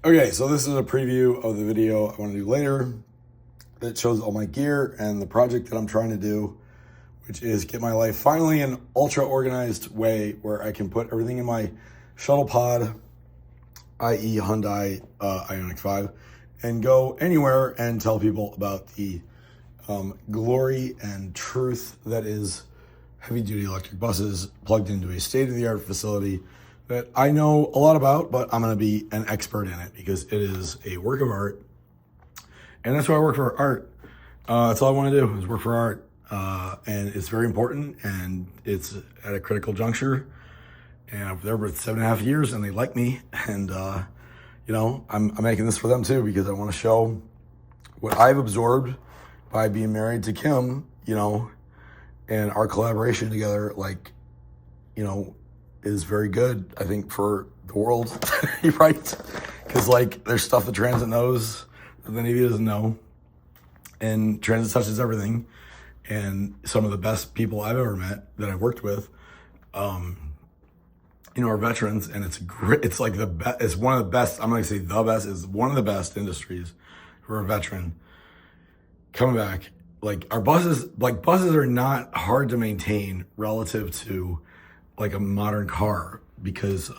Okay, so this is a preview of the video I want to do later that shows all my gear and the project that I'm trying to do, which is get my life finally in an ultra organized way where I can put everything in my shuttle pod, i.e. Hyundai Ioniq 5, and go anywhere and tell people about the glory and truth that is heavy duty electric buses plugged into a state-of-the-art facility that I know a lot about, but I'm going to be an expert in it because it is a work of art. And that's why I work for art. That's all I want to do is work for art. And it's very important, and it's at a critical juncture. And I've been there for 7.5 years, and they like me. And, I'm making this for them too because I want to show what I've absorbed by being married to Kim, and our collaboration together, is very good, I think, for the world, right? Because, there's stuff that transit knows that the Navy doesn't know. And transit touches everything. And some of the best people I've ever met that I've worked with, are veterans. And it's great. It's like it's one of the best, I'm not going to say the best, it's one of the best industries for a veteran coming back. Our buses, buses are not hard to maintain relative to a modern car because,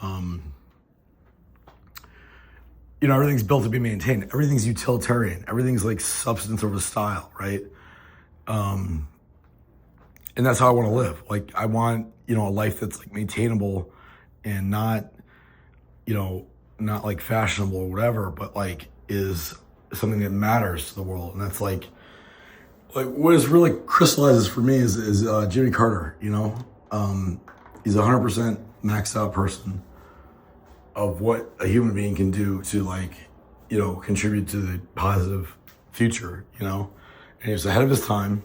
everything's built to be maintained. Everything's utilitarian. Everything's substance over style, right? And that's how I want to live. I want, a life that's maintainable and not fashionable or whatever, but is something that matters to the world. And that's what is really crystallizes for me is Jimmy Carter, he's 100% maxed out person of what a human being can do to contribute to the positive future, and he was ahead of his time,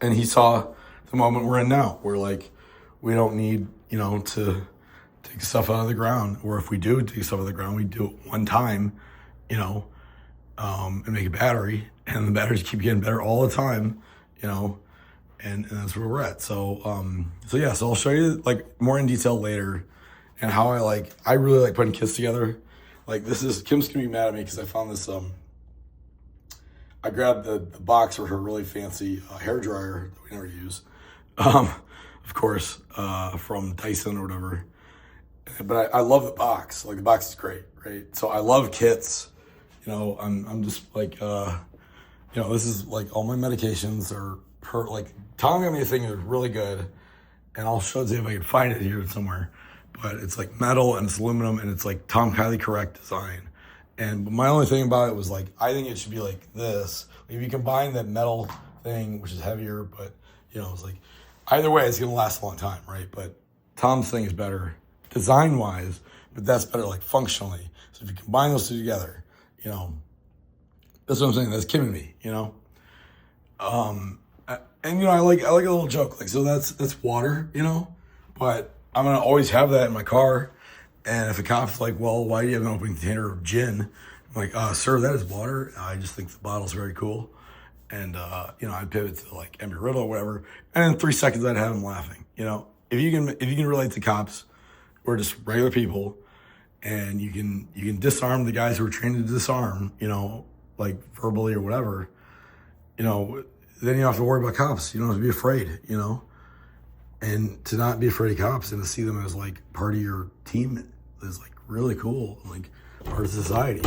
and he saw the moment we're in now where we don't need, to take stuff out of the ground, or if we do take stuff out of the ground, we do it one time, and make a battery, and the batteries keep getting better all the time, and that's where we're at. So I'll show you more in detail later, and how I really like putting kits together. Kim's gonna be mad at me because I found this, I grabbed the box for her really fancy hair dryer that we never use, of course, from Dyson or whatever. But I love the box. The box is great, right? So I love kits. I'm just this is all my medications are Tom got me a thing that's really good, and I'll show you if I can find it here somewhere. But it's metal and it's aluminum, and it's Tom Kylie Correct design. And my only thing about it was I think it should be this. If you combine that metal thing, which is heavier, but it's either way, it's gonna last a long time, right? But Tom's thing is better design wise, but that's better functionally. So if you combine those two together, that's what I'm saying. That's Kim and me, and I like a little joke. So that's water, but I'm gonna always have that in my car. And if a cop's well, why do you have an open container of gin? I'm sir, that is water. I just think the bottle's very cool. And, I'd pivot to Embry Riddle or whatever. And in 3 seconds, I'd have them laughing. If you can relate to cops, we're just regular people, and you can disarm the guys who are trained to disarm, verbally or whatever, then you don't have to worry about cops. You don't have to be afraid, and to not be afraid of cops and to see them as part of your team is really cool, part of society,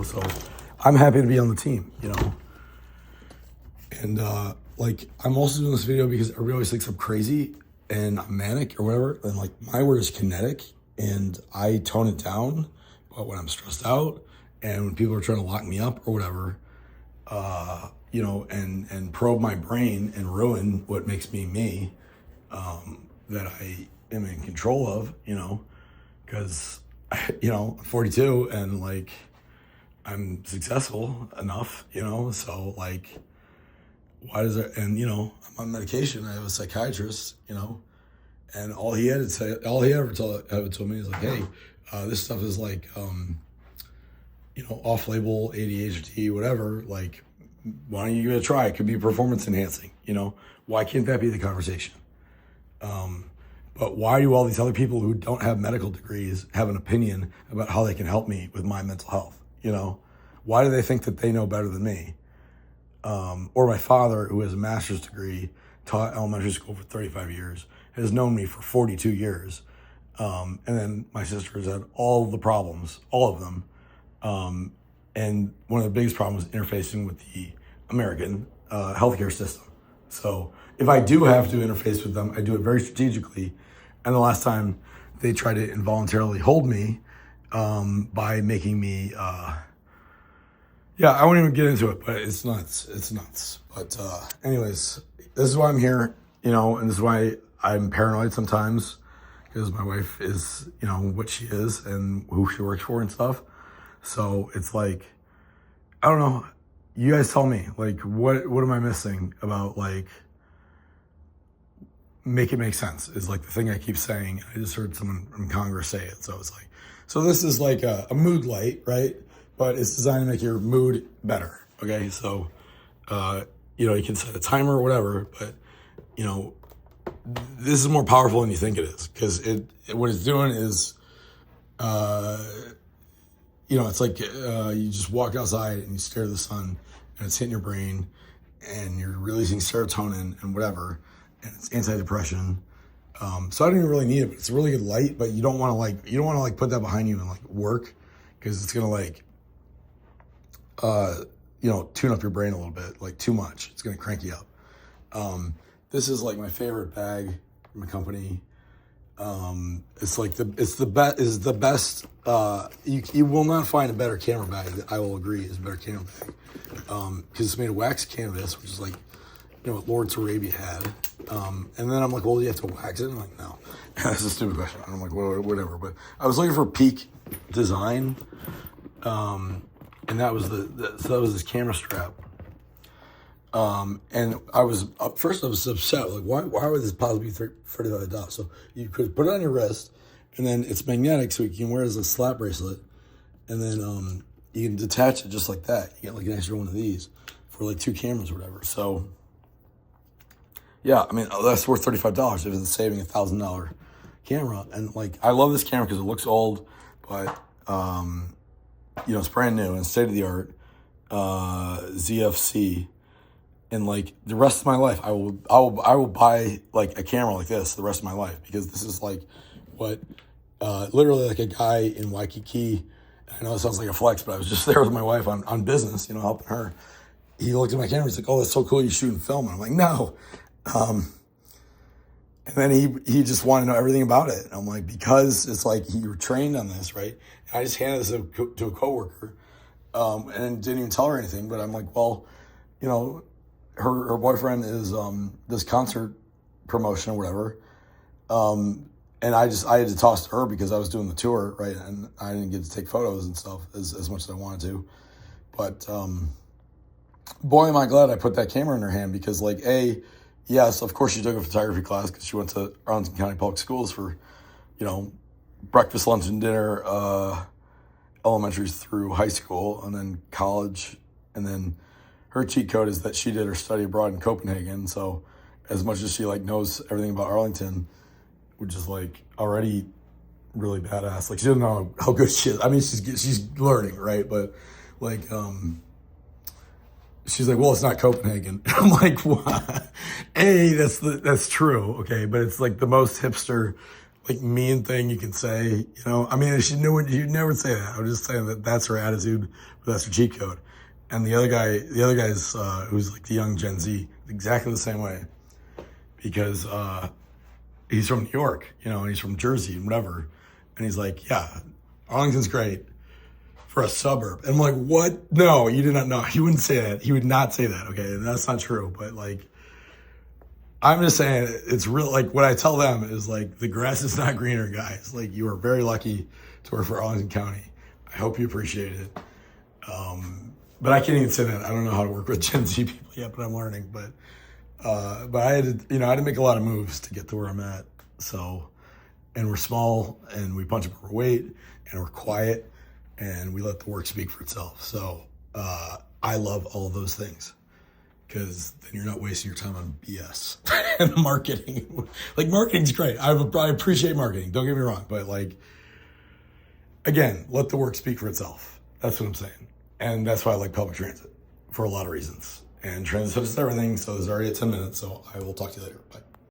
so I'm happy to be on the team, and I'm also doing this video because everybody always thinks I'm crazy and I'm manic or whatever, and my word is kinetic, and I tone it down, but when I'm stressed out and when people are trying to lock me up or whatever, and probe my brain and ruin what makes me me, that I am in control of, because, I'm 42 and I'm successful enough, so why does it, and I'm on medication. I have a psychiatrist, and all he ever told me is hey, this stuff is off-label ADHD, whatever, why don't you give it a try? It could be performance enhancing, why can't that be the conversation? But why do all these other people who don't have medical degrees have an opinion about how they can help me with my mental health? You know, why do they think that they know better than me? Or my father, who has a master's degree, taught elementary school for 35 years, has known me for 42 years. And then my sister has had all the problems, all of them. And one of the biggest problems is interfacing with the American healthcare system. So if I do have to interface with them, I do it very strategically. And the last time they tried to involuntarily hold me by making me, I won't even get into it, but it's nuts. It's nuts. But anyways, this is why I'm here, and this is why I'm paranoid sometimes, because my wife is, what she is and who she works for and stuff. So it's like, I don't know. You guys tell me, like, what am I missing about, like, make it make sense is like the thing I keep saying. I just heard someone in Congress say it. So it's like, so this is like a mood light, right? But it's designed to make your mood better. Okay. So, you can set a timer or whatever, but this is more powerful than you think it is, because what it's doing is, it's like you just walk outside and you stare at the sun and it's hitting your brain and you're releasing serotonin and whatever, and it's antidepressant. So I don't even really need it, but it's a really good light, but you don't want to put that behind you and like work, because it's going to tune up your brain a little bit, like too much. It's going to crank you up. This is like my favorite bag from the company. It's the best. You will not find a better camera bag that I will agree is a better camera bag. Because it's made of wax canvas, which is like, what Lawrence Arabia had. And then I'm like, well, do you have to wax it? And I'm like, no. That's a stupid question. And I'm like, whatever. But I was looking for peak design. And that was that was this camera strap. And I was upset. Like, why would this possibly be $35? So you could put it on your wrist, and then it's magnetic, so you can wear it as a slap bracelet, and then you can detach it just like that. You get like an extra one of these for like 2 cameras or whatever. So yeah, I mean, that's worth $35 if it's saving $1,000 camera. And like, I love this camera because it looks old, but it's brand new and state of the art. ZFC. And like the rest of my life, I will buy like a camera like this the rest of my life, because this is like what literally like a guy in Waikiki. I know it sounds like a flex, but I was just there with my wife on business, helping her. He looked at my camera. He's like, "Oh, that's so cool! You shoot and film." And I'm like, "No." And then he just wanted to know everything about it. And I'm like, because it's like you were trained on this, right? And I just handed this to a coworker, and didn't even tell her anything. But I'm like, well, her boyfriend is this concert promotion or whatever, and I had to toss to her because I was doing the tour, right, and I didn't get to take photos and stuff as much as I wanted to. But boy, am I glad I put that camera in her hand, because like, yes, of course she took a photography class because she went to Arlington County Public Schools for breakfast, lunch, and dinner, elementary through high school, and then college, and then her cheat code is that she did her study abroad in Copenhagen. So as much as she like knows everything about Arlington, which is like already really badass. Like, she doesn't know how good she is. I mean, she's learning, right? But like, she's like, well, it's not Copenhagen. I'm like, what? That's true. Okay. But it's like the most hipster, like mean thing you can say, I mean, she knew you'd never say that. I'm just saying that that's her attitude, but that's her cheat code. And the other guy's who's like the young Gen Z, exactly the same way, because he's from New York, and he's from Jersey and whatever, and he's like, yeah, Arlington's great for a suburb. And I'm like, what? No, you did not know. He wouldn't say that. He would not say that. Okay, and that's not true. But like, I'm just saying, it's real. Like, what I tell them is like, the grass is not greener, guys. Like, you are very lucky to work for Arlington County. I hope you appreciate it. But I can't even say that. I don't know how to work with Gen Z people yet, but I'm learning. But I had to, I had to make a lot of moves to get to where I'm at. So, and we're small, and we punch above our weight, and we're quiet, and we let the work speak for itself. So I love all of those things. because then you're not wasting your time on BS and marketing. Like, marketing's great. I appreciate marketing. Don't get me wrong. But, like, again, let the work speak for itself. That's what I'm saying. And that's why I like public transit for a lot of reasons. And transit is everything. So it's already at 10 minutes. So I will talk to you later. Bye.